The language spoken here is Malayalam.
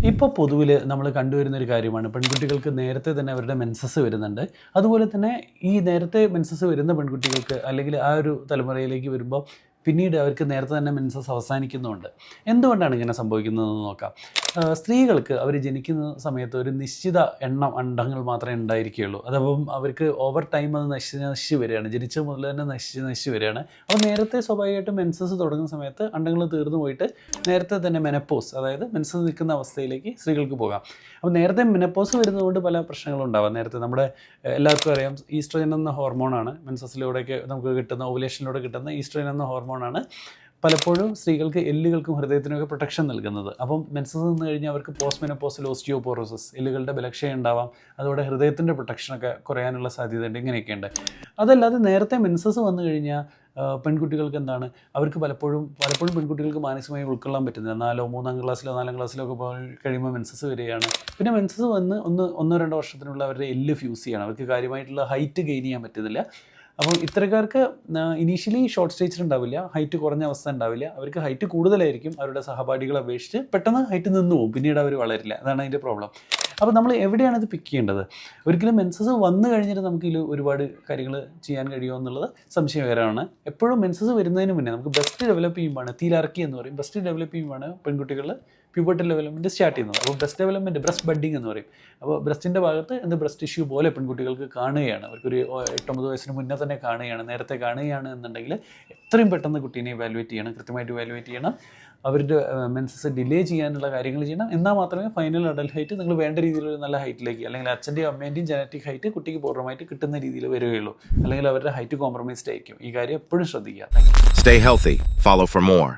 ഇപ്പോൾ പൊതുവിൽ നമ്മൾ കണ്ടുവരുന്നൊരു കാര്യമാണ് പെൺകുട്ടികൾക്ക് നേരത്തെ തന്നെ അവരുടെ മെൻസസ് വരുന്നുണ്ട്. അതുപോലെ തന്നെ ഈ നേരത്തെ മെൻസസ് വരുന്ന പെൺകുട്ടികൾക്ക് അല്ലെങ്കിൽ ആ ഒരു തലമുറയിലേക്ക് വരുമ്പോൾ പിന്നീട് അവർക്ക് നേരത്തെ തന്നെ മെൻസസ് അവസാനിക്കുന്നുമുണ്ട്. എന്തുകൊണ്ടാണ് ഇങ്ങനെ സംഭവിക്കുന്നതെന്ന് നോക്കാം. സ്ത്രീകൾക്ക് അവർ ജനിക്കുന്ന സമയത്ത് ഒരു നിശ്ചിത എണ്ണം അണ്ഡങ്ങൾ മാത്രമേ ഉണ്ടായിരിക്കുകയുള്ളൂ. അതപ്പം അവർക്ക് ഓവർ ടൈം അത് നശിച്ച് വരികയാണ്. ജനിച്ച മുതൽ തന്നെ നശിച്ച് വരികയാണ്. അപ്പോൾ നേരത്തെ സ്വാഭാവികമായിട്ടും മെൻസസ് തുടങ്ങുന്ന സമയത്ത് അണ്ഡങ്ങൾ തീർന്നു പോയിട്ട് നേരത്തെ തന്നെ മെനപ്പോസ്, അതായത് മെൻസസ് നിൽക്കുന്ന അവസ്ഥയിലേക്ക് സ്ത്രീകൾക്ക് പോകാം. അപ്പോൾ നേരത്തെ മെനപ്പോസ് വരുന്നതുകൊണ്ട് പല പ്രശ്നങ്ങളും ഉണ്ടാവാം. നേരത്തെ നമ്മുടെ എല്ലാവർക്കും അറിയാം, ഈസ്ട്രോജൻ എന്ന ഹോർമോണാണ് മെൻസസിലൂടെയൊക്കെ നമുക്ക് കിട്ടുന്ന, ഓവുലേഷനിലൂടെ കിട്ടുന്ന ഈസ്ട്രോജൻ എന്ന ഹോർമോണാണ് പലപ്പോഴും സ്ത്രീകൾക്ക് എല്ലുകൾക്കും ഹൃദയത്തിനൊക്കെ പ്രൊട്ടക്ഷൻ നൽകുന്നത്. അപ്പം മെൻസസ് നിന്ന് കഴിഞ്ഞാൽ അവർക്ക് പോസ്റ്റ് മെനപ്പോസിൽ ഓസ്റ്റിയോപോറോസിസ്, എല്ലുകളുടെ ബലക്ഷയം ഉണ്ടാവാം, അതോടെ ഹൃദയത്തിൻ്റെ പ്രൊട്ടക്ഷനൊക്കെ കുറയാനുള്ള സാധ്യതയുണ്ട്. ഇങ്ങനെയൊക്കെയുണ്ട്. അതല്ലാതെ നേരത്തെ മെൻസസ് വന്നു കഴിഞ്ഞാൽ പെൺകുട്ടികൾക്ക് എന്താണ്, അവർക്ക് പലപ്പോഴും പെൺകുട്ടികൾക്ക് മാനസികമായി ഉൾക്കൊള്ളാൻ പറ്റുന്നില്ല. 3-ാം ക്ലാസ്സിലോ 4-ാം ക്ലാസ്സിലോ ഒക്കെ പോയി കഴിയുമ്പോൾ മെൻസസ് വരികയാണ്. പിന്നെ മെൻസസ് വന്ന് 1-2 വർഷത്തിനുള്ള അവരുടെ എല്ല് ഫ്യൂസ് ചെയ്യണം. അവർക്ക് കാര്യമായിട്ടുള്ള ഹൈറ്റ് ഗെയിൻ ചെയ്യാൻ പറ്റുന്നില്ല. അപ്പോൾ ഇത്തരക്കാർക്ക് ഇനീഷ്യലി ഷോർട്ട് സ്റ്റേച്ചർ ഉണ്ടാവില്ല, ഹൈറ്റ് കുറഞ്ഞ അവസ്ഥ ഉണ്ടാവില്ല. അവർക്ക് ഹൈറ്റ് കൂടുതലായിരിക്കും അവരുടെ സഹപാഠികളെ അപേക്ഷിച്ച്. പെട്ടെന്ന് ഹൈറ്റ് നിന്ന് പോകും, പിന്നീട് അവർ വളരില്ല. അതാണ് അതിൻ്റെ പ്രോബ്ലം. അപ്പോൾ നമ്മൾ എവിടെയാണ് ഇത് പിക്ക് ചെയ്യേണ്ടത്? ഒരിക്കലും മെൻസസ് വന്നു കഴിഞ്ഞിട്ട് നമുക്ക് ഇതിൽ ഒരുപാട് കാര്യങ്ങൾ ചെയ്യാൻ കഴിയുമോ എന്നുള്ളത് സംശയകരമാണ്. എപ്പോഴും മെൻസസ് വരുന്നതിന് മുന്നേ നമുക്ക് ബ്രസ്റ്റ് ഡെവലപ്പ് ചെയ്യുമ്പോഴാണ്, തീയിലിറക്കി എന്ന് പറയും, ബ്രസ്റ്റ് ഡെവലപ്പ് ചെയ്യുമ്പോഴാണ് പെൺകുട്ടികളിൽ പ്യൂബർട്ടൽ ഡെവലപ്മെൻറ്റ് സ്റ്റാർട്ട് ചെയ്യുന്നത്. അപ്പോൾ ബ്രസ്റ്റ് ഡെവലപ്മെൻറ്റ്, ബ്രസ്റ്റ് ബഡ്ഡിങ് എന്ന് പറയും. അപ്പോൾ ബ്രസ്റ്റിൻ്റെ ഭാഗത്ത് ബ്രസ്റ്റ് ടിഷ്യൂ പോലെ പെൺകുട്ടികൾക്ക് കാണുകയാണ്. അവർക്കൊരു 8-9 വയസ്സിന് മുന്നേ തന്നെ കാണുകയാണ്, നേരത്തെ കാണുകയാണ് എന്നുണ്ടെങ്കിൽ എത്രയും പെട്ടെന്ന് കുട്ടീനെ ഇവാലുവേറ്റ് ചെയ്യണം, കൃത്യമായിട്ട് ഇവാലുവേറ്റ് ചെയ്യണം. അവരുടെ മെൻസസ് ഡിലേ ചെയ്യാനുള്ള കാര്യങ്ങൾ ചെയ്യണം. എന്നാൽ മാത്രമേ ഫൈനൽ അഡൽട്ട് ഹൈറ്റ് നിങ്ങൾ വേണ്ട രീതിയിലൊരു നല്ല ഹൈറ്റിലേക്ക്, അല്ലെങ്കിൽ അച്ഛൻ്റെയും അമ്മേൻ്റെയും ജനറ്റിക് ഹൈറ്റ് കുട്ടിക്ക് പൂർണ്ണമായിട്ട് കിട്ടുന്ന രീതിയിൽ വരികയുള്ളൂ. അല്ലെങ്കിൽ അവരുടെ ഹൈറ്റ് കോംപ്രമൈസ്ഡ് ആയിരിക്കും. ഈ കാര്യം എപ്പോഴും ശ്രദ്ധിക്കുക. Stay healthy. Follow for more.